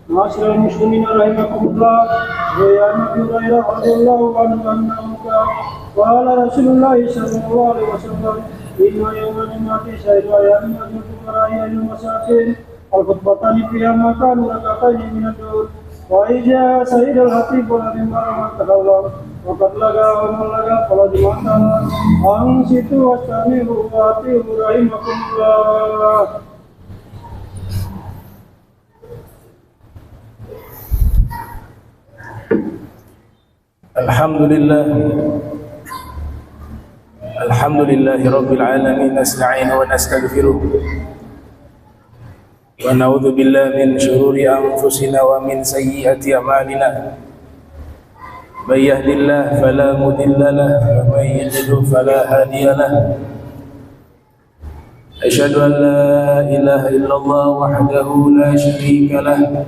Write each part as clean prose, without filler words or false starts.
معاشر المسلمين رحمكم الله. وعن ابي هريره رضي الله عنه انه قال رسول الله صلى الله عليه وسلم: ان يوم الجمعه سائر ايام الفقراء المساكين الخطبتان فيها مكان ركعتين من الدور. وإذا سيد الخطيب والمنبر تكلم وقد لقى ومن لقى فلا جمعة أنصتوا واستمعوا وأطيعوا رحمكم الله. الحمد لله رب العالمين، نستعين ونستغفره ونعوذ بالله من شرور أنفسنا ومن سيئات أعمالنا. من يهد الله فلا مضل له ومن يضلل فلا هادي له. أشهد أن لا إله إلا الله وحده لا شريك له،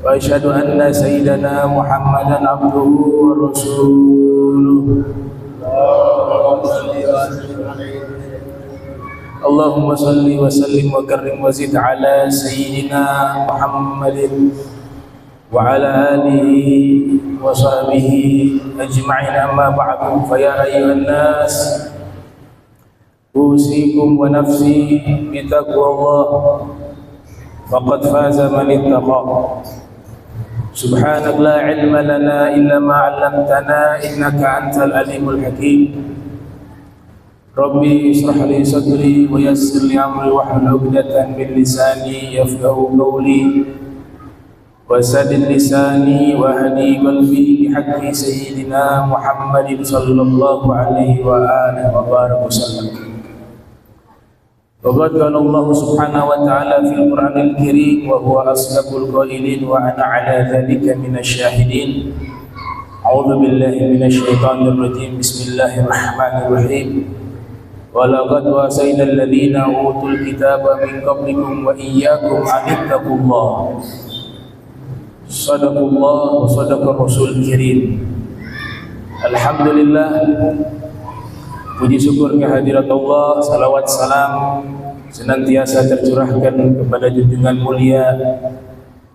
وأشهد أن سيدنا محمدا عبده ورسوله. اللهم صل وسلم وكرم وزد على سيدنا محمد وعلى آله وصحبه أجمعين. أما بعد، فيا أيها الناس أوصيكم ونفسي بتقوى الله، فقد فاز من اتقى. سبحانك لا علم لنا إلا ما علمتنا إنك أنت العليم الحكيم. ربي اشرح لي صدري ويسر لي أمري واحلل عقدة من لساني يفقهوا قولي وسدد لساني واهدي قلبي بحق سيدنا محمد صلى الله عليه وآله وبارك وسلم. وقد قال الله سبحانه وتعالى في القرآن الكريم وهو أصدق القائلين وأنا على ذلك من الشاهدين. أعوذ بالله من الشيطان الرجيم. بسم الله الرحمن الرحيم. ولقد وصينا الذين أوتوا الكتاب من قبلكم وإياكم أن اتقوا الله. صدق الله وصدق الرسول الكريم. Alhamdulillah, puji syukur kehadirat Allah, salawat salam senantiasa tercurahkan kepada junjungan mulia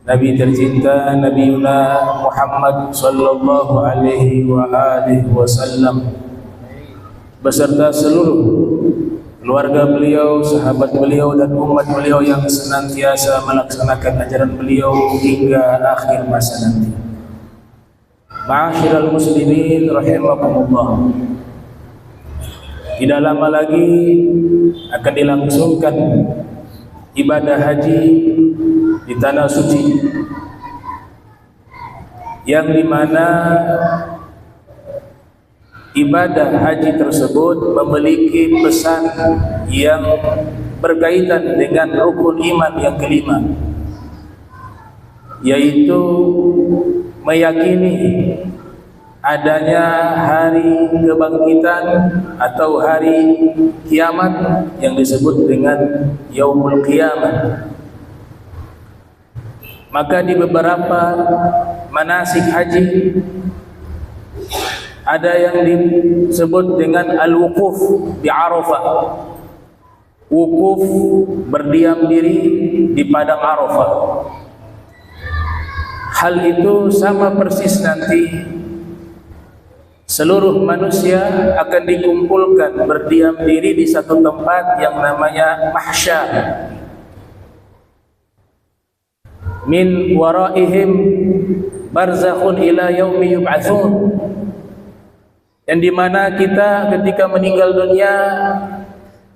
Nabi tercinta Nabi Muhammad sallallahu alaihi wa alihi wasallam beserta seluruh keluarga beliau, sahabat beliau dan umat beliau yang senantiasa melaksanakan ajaran beliau hingga akhir masa nanti. Ma'asyiral muslimin rahimakumullah. Tidak lama lagi akan dilangsungkan ibadah haji di tanah suci, yang dimana ibadah haji tersebut memiliki pesan yang berkaitan dengan rukun iman yang kelima, yaitu meyakini adanya hari kebangkitan atau hari kiamat yang disebut dengan Yaumul Qiyamah. Maka di beberapa manasik haji ada yang disebut dengan al-wukuf di Arafah, wukuf berdiam diri di padang Arafah. Hal itu sama persis nanti seluruh manusia akan dikumpulkan berdiam diri di satu tempat yang namanya mahsyar. Min waraihim barzakhun ila yaumi yub'atsun, yang dimana kita ketika meninggal dunia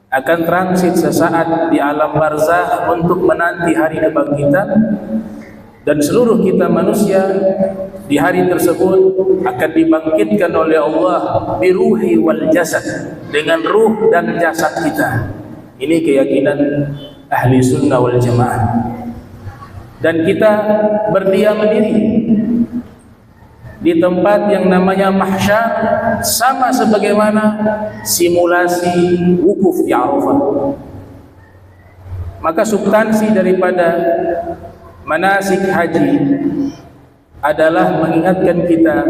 akan transit sesaat di alam barzakh untuk menanti hari kebangkitan, dan seluruh kita manusia di hari tersebut akan dibangkitkan oleh Allah biruhi wal jasad, dengan ruh dan jasad kita. Ini keyakinan ahli sunnah wal jamaah. Dan kita berdiam diri di tempat yang namanya mahsyar, sama sebagaimana simulasi wukuf di Arafah. Maka substansi daripada manasik haji adalah mengingatkan kita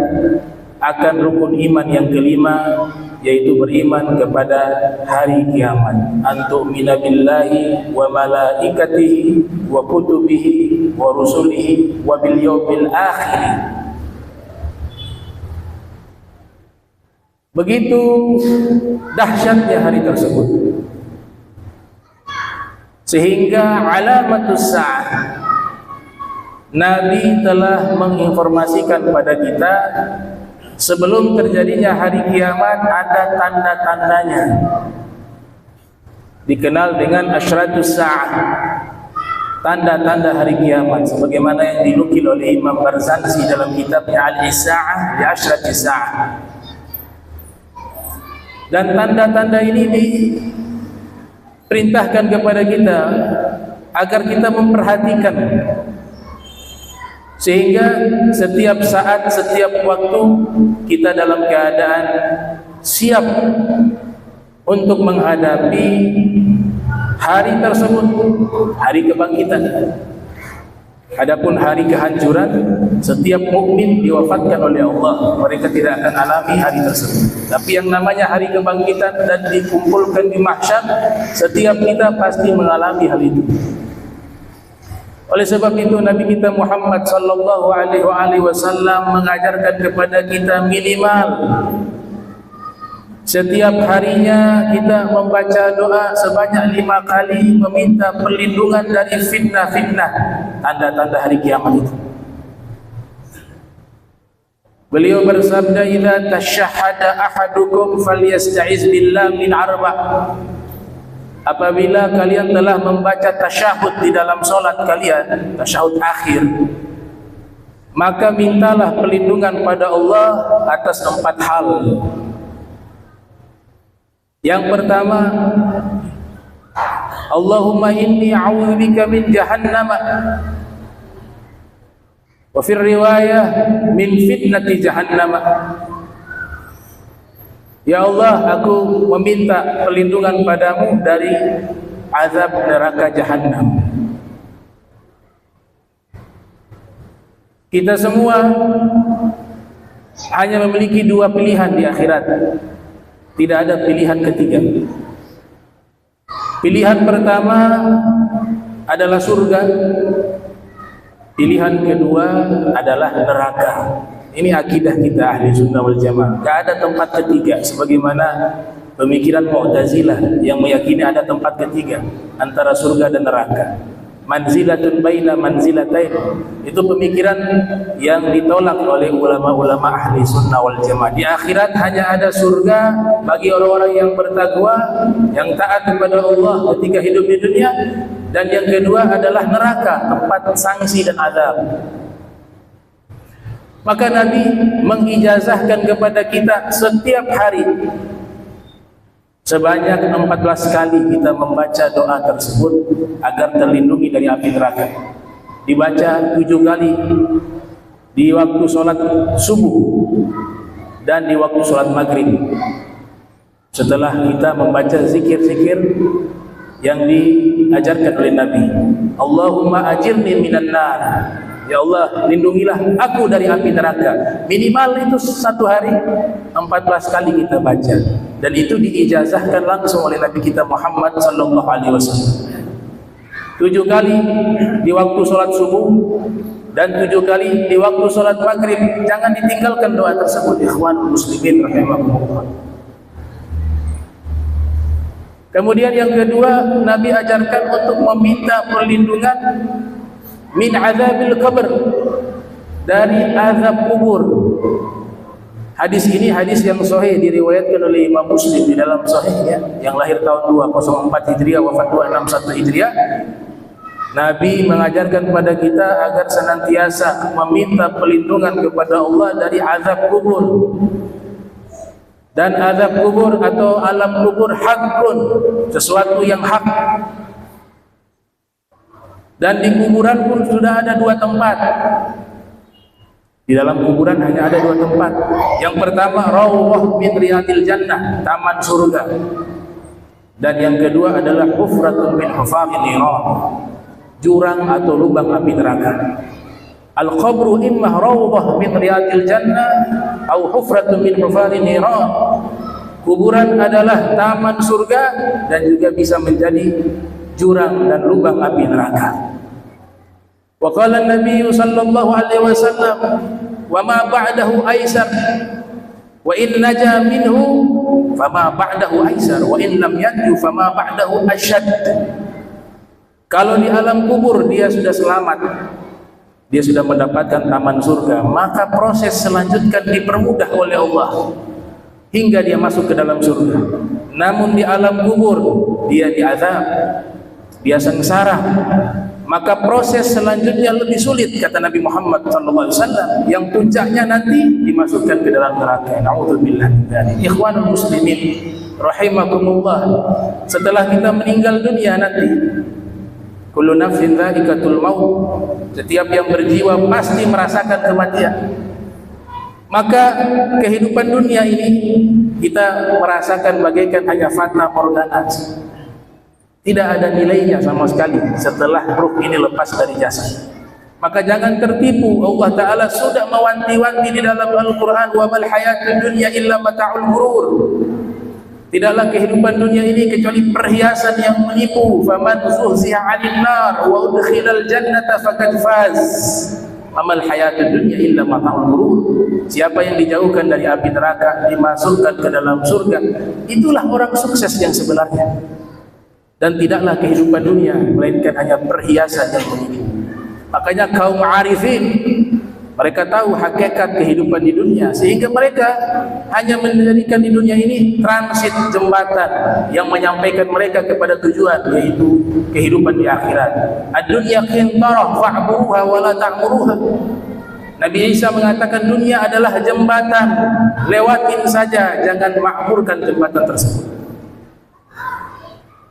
akan rukun iman yang kelima, yaitu beriman kepada hari kiamat. Antu'mina billahi wa malaikatihi wa kutubihi wa rusulihi wa bil yaumil akhir. Begitu dahsyatnya hari tersebut, sehingga alamatus sa'ah, Nabi telah menginformasikan kepada kita sebelum terjadinya hari kiamat ada tanda-tandanya, dikenal dengan asyratus sa'ah, tanda-tanda hari kiamat, sebagaimana yang dinukil oleh Imam Barzanji dalam kitabnya Al-Isa'ah li Asyratis Sa'ah. Dan tanda-tanda ini diperintahkan kepada kita agar kita memperhatikan, sehingga setiap saat, setiap waktu kita dalam keadaan siap untuk menghadapi hari tersebut, hari kebangkitan. Adapun hari kehancuran, setiap mukmin diwafatkan oleh Allah, mereka tidak akan alami hari tersebut. Tapi yang namanya hari kebangkitan dan dikumpulkan di mahsyar, setiap kita pasti mengalami hal itu. Oleh sebab itu Nabi kita Muhammad sallallahu alaihi wasallam mengajarkan kepada kita minimal setiap harinya kita membaca doa sebanyak 5 kali, meminta perlindungan dari fitnah-fitnah, tanda-tanda hari kiamat itu. Beliau bersabda, "Idza tashahhada ahadukum falyasta'iz billah min arba'." Apabila kalian telah membaca tasyahud di dalam salat kalian, tasyahud akhir, maka mintalah perlindungan pada Allah atas 4 hal. Yang pertama, Allahumma inni a'udzubika min jahannam, wa fi riwayah min fitnati jahannam. Ya Allah, aku meminta perlindungan padamu dari azab neraka jahannam. Kita semua hanya memiliki 2 pilihan di akhirat. Tidak ada pilihan ketiga. Pilihan pertama adalah surga. Pilihan kedua adalah neraka. Ini akidah kita ahli sunnah wal jamaah. Tidak ada tempat ketiga, sebagaimana pemikiran Mu'tazilah yang meyakini ada tempat ketiga antara surga dan neraka. Manzilatun baina manzilatain, itu pemikiran yang ditolak oleh ulama-ulama ahli sunnah wal jamaah. Di akhirat hanya ada surga bagi orang-orang yang bertakwa, yang taat kepada Allah ketika hidup di dunia, dan yang kedua adalah neraka, tempat sanksi dan azab. Maka Nabi mengijazahkan kepada kita setiap hari sebanyak 14 kali kita membaca doa tersebut agar terlindungi dari api neraka. Dibaca 7 kali di waktu sholat subuh dan di waktu sholat maghrib. Setelah kita membaca zikir-zikir yang diajarkan oleh Nabi, Allahumma ajirni minan nar, ya Allah, lindungilah aku dari api neraka. Minimal itu 1 hari 14 kali kita baca, dan itu diijazahkan langsung oleh Nabi kita Muhammad sallallahu alaihi wasallam. 7 kali di waktu sholat subuh dan 7 kali di waktu sholat maghrib. Jangan ditinggalkan doa tersebut, ikhwan muslimin rahimahumullah. Kemudian yang kedua, Nabi ajarkan untuk meminta perlindungan min azabil qabr, dari azab kubur. Hadis ini hadis yang sahih, diriwayatkan oleh Imam Muslim di dalam sahihnya, yang lahir tahun 204 Hijriah, wafat 261 Hijriah. Nabi mengajarkan kepada kita agar senantiasa meminta perlindungan kepada Allah dari azab kubur. Dan azab kubur atau alam kubur hakun, sesuatu yang hak. Dan di kuburan pun sudah ada 2 tempat. Di dalam kuburan hanya ada 2 tempat. Yang pertama, rawdah min riyadil jannah, taman surga. Dan yang kedua adalah hufratun min hufamil niran, jurang atau lubang api neraka. Al-qabru imma rawdah min riyadil jannah atau hufratun min hufamil niran. Kuburan adalah taman surga dan juga bisa menjadi jurang dan lubang api neraka. Wa qala an-nabiy sallallahu alaihi wasallam, "Wa ma ba'dahu aisar, wa in naja minhu fama ba'dahu aisar, wa in lam yanju fama ba'dahu asyad." Kalau di alam kubur dia sudah selamat, dia sudah mendapatkan taman surga, maka proses selanjutnya dipermudah oleh Allah hingga dia masuk ke dalam surga. Namun di alam kubur dia diazab, dia sengsara, maka proses selanjutnya lebih sulit, kata Nabi Muhammad SAW, yang puncaknya nanti dimasukkan ke dalam neraka. Na'udzubillah min dzalik. Ikhwanul muslimin rahimakumullah, setelah kita meninggal dunia nanti, kullu nafsin dha'iqatul maut, setiap yang berjiwa pasti merasakan kematian. Maka kehidupan dunia ini kita merasakan bagaikan hanya fata morgana, tidak ada nilainya sama sekali setelah ruh ini lepas dari jasad. Maka jangan tertipu, Allah Ta'ala sudah mewanti-wanti di dalam Al-Quran, wa mal hayatud dunya illa mata'ul ghurur. Tidaklah kehidupan dunia ini kecuali perhiasan yang menipu. Faman zuhziha 'anil nar wa udkhilal jannata faqad faz. Amal hayatud dunya illa mata'ul ghurur. Siapa yang dijauhkan dari api neraka, dimasukkan ke dalam surga, itulah orang sukses yang sebenarnya. Dan tidaklah kehidupan dunia melainkan hanya perhiasan yang menipu. Makanya kaum arifin, mereka tahu hakikat kehidupan di dunia, sehingga mereka hanya menjadikan di dunia ini transit jembatan yang menyampaikan mereka kepada tujuan, yaitu kehidupan di akhirat. Ad-dunya qintarah fa'buruha wa la ta'muruha. Nabi Isa mengatakan dunia adalah jembatan, lewatin saja, jangan makmurkan jembatan tersebut.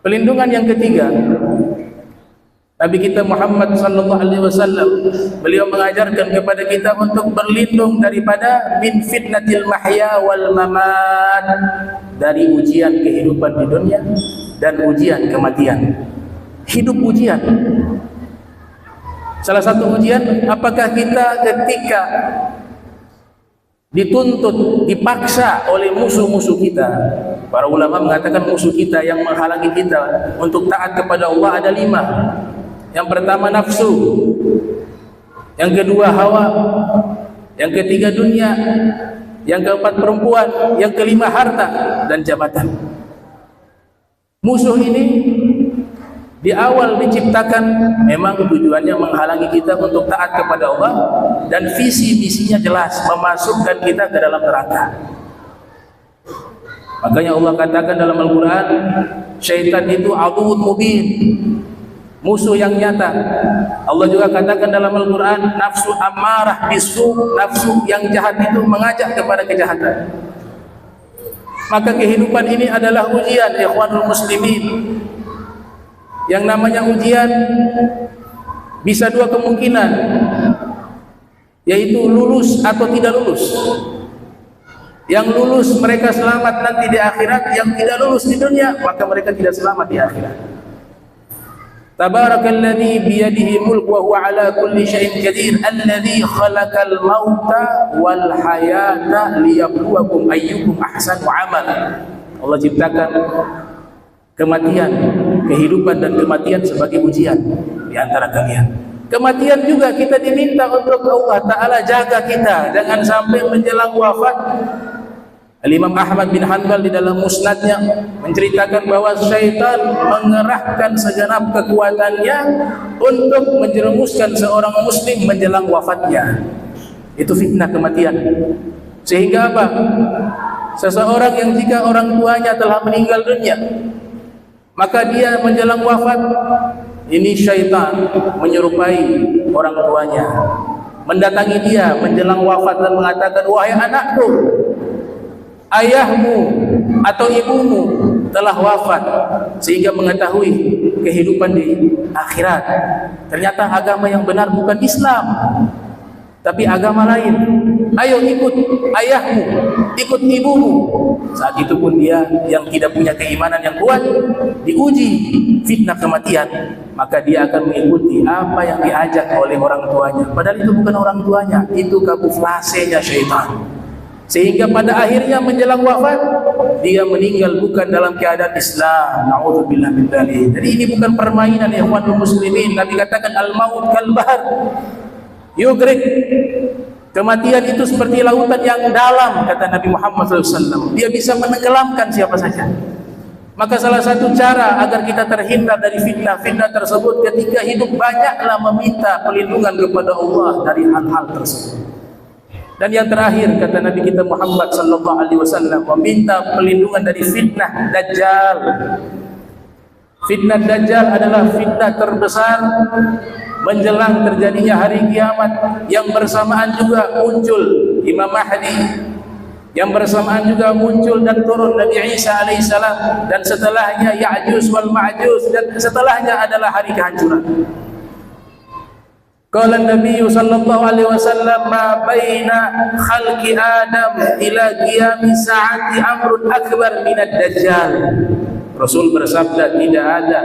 Pelindungan yang ketiga, Nabi kita Muhammad sallallahu alaihi wasallam, beliau mengajarkan kepada kita untuk berlindung daripada min fitnatil mahya wal mamat, dari ujian kehidupan di dunia dan ujian kematian. Hidup ujian. Salah satu ujian, apakah kita ketika dituntut, dipaksa oleh musuh-musuh kita. Para ulama mengatakan musuh kita yang menghalangi kita untuk taat kepada Allah ada 5. Yang pertama nafsu, yang kedua hawa, yang ketiga dunia, yang keempat perempuan, yang kelima harta dan jabatan. Musuh ini di awal diciptakan memang tujuannya menghalangi kita untuk taat kepada Allah, dan visi misinya jelas, memasukkan kita ke dalam neraka. Makanya Allah katakan dalam Al-Quran, syaitan itu aduwwun mubin, musuh yang nyata. Allah juga katakan dalam Al-Quran, nafsu ammarah bisu, nafsu yang jahat itu mengajak kepada kejahatan. Maka kehidupan ini adalah ujian, ikhwanul muslimin. Yang namanya ujian bisa 2 kemungkinan, yaitu lulus atau tidak lulus. Yang lulus mereka selamat nanti di akhirat, yang tidak lulus di dunia maka mereka tidak selamat di akhirat. Tabarakalladzi biyadihi mulk wa huwa ala kulli syai'in qadir, alladzi khalaqal mauta wal hayata liyabluwakum ayyukum ahsanu amala. Allah ciptakan kematian, kehidupan dan kematian sebagai ujian di antara kalian. Kematian juga kita diminta untuk Allah Ta'ala jaga kita, jangan sampai menjelang wafat. Al-Imam Ahmad bin Hanbal di dalam musnadnya menceritakan bahwa syaitan mengerahkan segenap kekuatannya untuk menjerumuskan seorang muslim menjelang wafatnya. Itu fitnah kematian. Sehingga apa? Seseorang yang jika orang tuanya telah meninggal dunia, maka dia menjelang wafat, ini syaitan menyerupai orang tuanya, mendatangi dia menjelang wafat dan mengatakan, wahai anakku, ayahmu atau ibumu telah wafat, sehingga mengetahui kehidupan di akhirat. Ternyata agama yang benar bukan Islam, tapi agama lain. Ayo ikut ayahmu, ikut ibumu. Saat itu pun dia yang tidak punya keimanan yang kuat diuji fitnah kematian, maka dia akan mengikuti apa yang diajak oleh orang tuanya, padahal itu bukan orang tuanya, itu kamuflasenya syaitan. sehingga pada akhirnya menjelang wafat dia meninggal bukan dalam keadaan Islam. Na'udzubillah min dzalik. Jadi ini bukan permainan ya ikhwanul muslimin. Nabi katakan al-maut kal bahr yugrik. Kematian itu seperti lautan yang dalam, kata Nabi Muhammad SAW. Dia bisa menenggelamkan siapa saja. Maka salah satu cara agar kita terhindar dari fitnah-fitnah tersebut ketika hidup, banyaklah meminta perlindungan kepada Allah dari hal-hal tersebut. Dan yang terakhir kata Nabi kita Muhammad SAW, meminta perlindungan dari fitnah Dajjal. Fitnah Dajjal adalah fitnah terbesar menjelang terjadinya hari kiamat, yang bersamaan juga muncul Imam Mahdi, yang bersamaan juga muncul dan turun Nabi Isa alaihissalam, dan setelahnya Ya'juj wal Ma'juj, dan setelahnya adalah hari kehancuran. Qala Nabi sallallahu alaihi wasallam, ma baina khalqi Adam ila qiyami sa'ati amrun akbar minad Dajjal. Rasul bersabda, tidak ada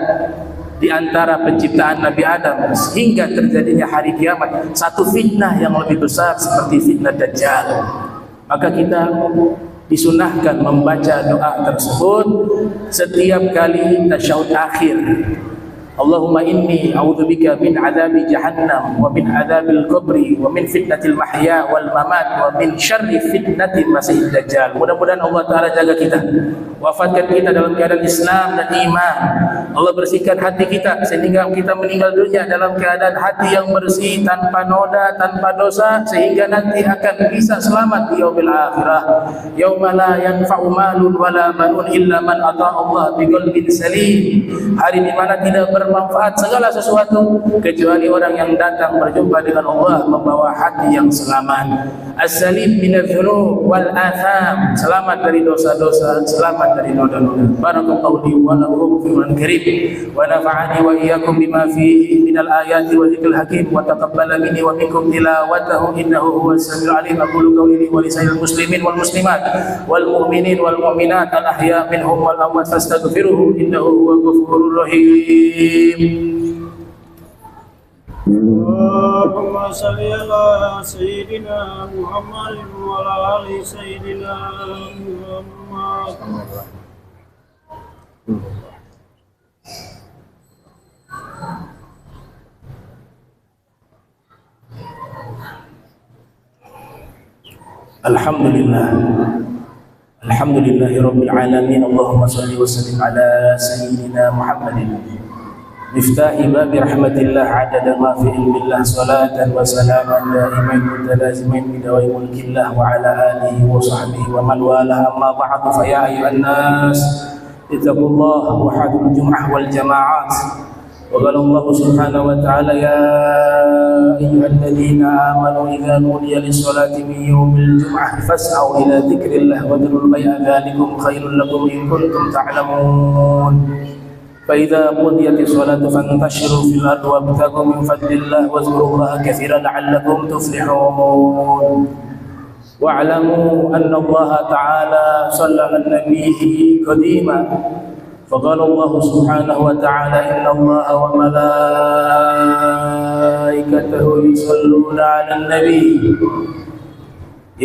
di antara penciptaan Nabi Adam hingga terjadinya hari kiamat satu fitnah yang lebih besar seperti fitnah Dajjal. Maka kita disunahkan membaca doa tersebut setiap kali tasyahud akhir. Allahumma inni a'udzubika min adzabi jahannam wa min adzabil qabri wa min fitnatil mahya wal mamat wa min syarri fitnatil masiihid dajjal. Mudah-mudahan Allah Ta'ala jaga kita, wafatkan kita dalam keadaan Islam dan iman. Allah bersihkan hati kita sehingga kita meninggal dunia dalam keadaan hati yang bersih, tanpa noda, tanpa dosa, sehingga nanti akan bisa selamat di yaumil akhirah, yauma la yanfa'u malun wala banun illa man ata Allah biqalbin salim. Hari di mana tidak bermanfaat segala sesuatu kecuali orang yang datang berjumpa dengan Allah membawa hati yang selamat. As-salim minadz-dzunub wal atham, selamat dari dosa-dosa, selamat dari noda-noda. Barakallahu li wa lakum fil Qur'anil Karim wa nafa'ani wa iyyakum bima fihi minal ayati wa dzikril hakim wa taqabbala minni wa minkum tilawatahu innahu huwas samiul alim. Aqulu qawli wa lisanil muslimin wal muslimat wal mu'minin wal mu'minat al ahya minhum wal amwat fastaghfiruhu innahu huwal ghafurur rahim. Allahumma salli ala Sayyidina Muhammadin wa ala ali Sayyidina Muhammad. Alhamdulillah, alhamdulillahi rabbil alamin. Allahumma salli wa sallim ala Sayyidina Muhammadin miftahi babi rahmatillah adada ma fi ilmillah, salatan wa salaman daiman mutalazimin bidawai mulkillah wa ala alihi wa sahbihi wa man wala. Amma ba'du, fa ya ayyuhan nas ittaqullaha wa hadul jum'ah wal jama'at. Wa qala Allah subhanahu wa ta'ala, ya ayyuhalladzina amanu idza nudiya lis-salati min yawmil jum'ah fas'au ila dzikrillah wa dharul bai'a dzalikum khairul lakum in kuntum ta'lamun. فإذا قضيت الصلاة فانتشروا في الأرض وابتغوا من فضل الله واذكروا الله كثيرا لعلكم تفلحون. واعلموا أن الله تعالى صلى على النبي قديما، فقال الله سبحانه وتعالى إن الله وملائكته يصلون على النبي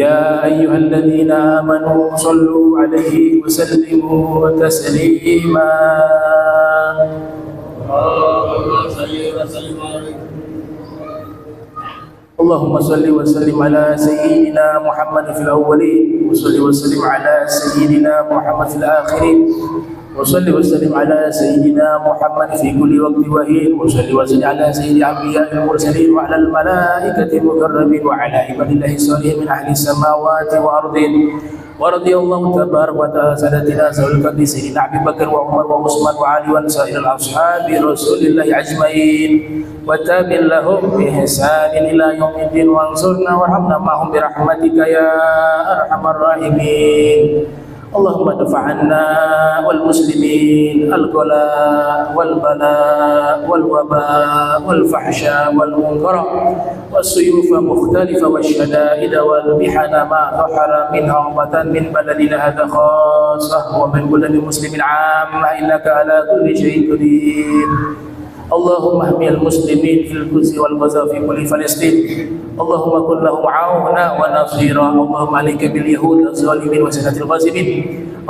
يا أيها الذين آمنوا صلوا عليه وسلموا تسليما. اللهم صل وسلم على سيدنا محمد في الأولين وصل وسلم على سيدنا محمد في الآخرين وصل وسلم على سيدنا محمد في كل وقت وحين وصل وسلم على سيد الأنبياء المرسلين وعلى الملائكة المقربين وعلى عباد الله الصالحين من أهل السماوات والأرض. ورضي الله تبارك وتعالى سادتنا ذوي الفضل سيدنا أبي بكر وعمر وعثمان وعلي وسائر الأصحاب رسول الله أجمعين وتابع لهم بإحسان إلى يوم الدين وانصرنا وارحمنا معهم برحمتك يا أرحم الراحمين. اللهم ادفع عنا والمسلمين الغلاء والبلاء والوباء والفحشاء والمنكر والسيوف مختلفة والشدائد والمحن ما ظهر منها وبطن من بلدنا هذا خاصة ومن بلد المسلمين عامة إنك على كل شيء قدير. اللهم احمي المسلمين في القدس والغزة في كل فلسطين اللهم كن لهم عونا ونصيرا اللهم عليك باليهود الظالمين وسنة الغاصبين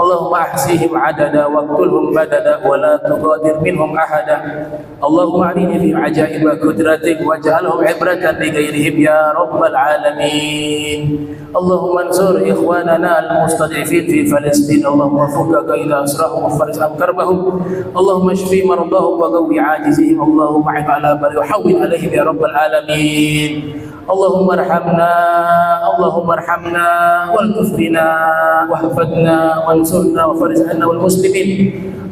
اللهم احصيهم عددا واقتلهم بددا ولا تغادر منهم احدا اللهم أرني في عجائب قدرتك واجعلهم عبرة لغيرهم يا رب العالمين اللهم انصر إخواننا المستضعفين في فلسطين اللهم فك كيد أسرهم وفرج عن كربهم اللهم اشف مرضاهم وقوي عاجزهم اللهم اعن على بل وحول عليهم يا رب العالمين اللهم ارحمنا والطف بنا واحفظنا وانصرنا وفرج عنا والمسلمين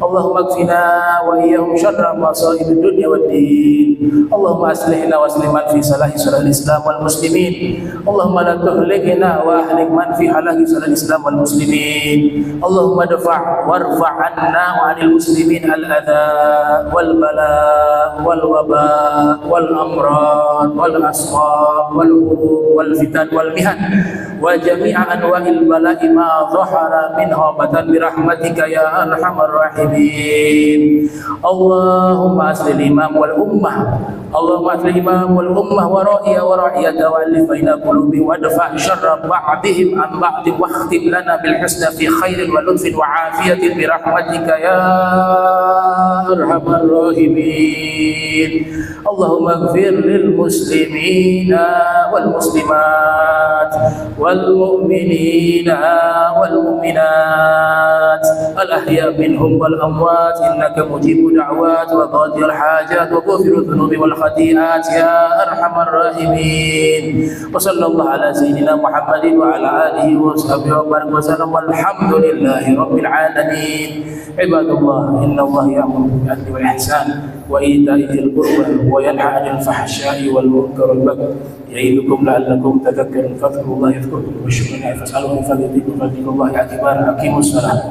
اللهم اكفنا واياهم شر مصائب الدنيا والدين اللهم اصلحنا واصلح من في صلاح صلاح الاسلام والمسلمين اللهم لا تهلكنا واهلك من في هلاك صلاح الاسلام والمسلمين اللهم وارفع عنا وعن المسلمين الاذى والبلاء والوباء والامراض والاسقام والحروب والفتن والمحن وجميع انواع البلاء ما ظهر منها وبطن برحمتك يا ارحم الراحمين اللهم اصلح الامام والامه اللهم اصلح الامام والامه ورائيه والف بين قلوبهم وادفع شر بعضهم عن بعض واختم لنا بالحسنى في خير ولطف وعافيه برحمتك يا ارحم الراحمين اللهم اغفر للمسلمين والمسلمات والمؤمنين والمؤمنات الأحياء منهم والأموات إنك مجيب دعوات وقاضي الحاجات وغافر الذنوب والخطيئات يا أرحم الراحمين وصلى الله على سيدنا محمد وعلى آله وصحبه وبارك وسلم والحمد لله رب العالمين عباد الله إن الله يأمر بالعدل والإحسان وإيتاء ذي القربى وينهى عن الفحشاء والمنكر والبغي يعظكم لعلكم تذكرون فاذكروا الله يذكركم واشكروا له فاسألوه من فضله الله أكبر أقيموا الصلاة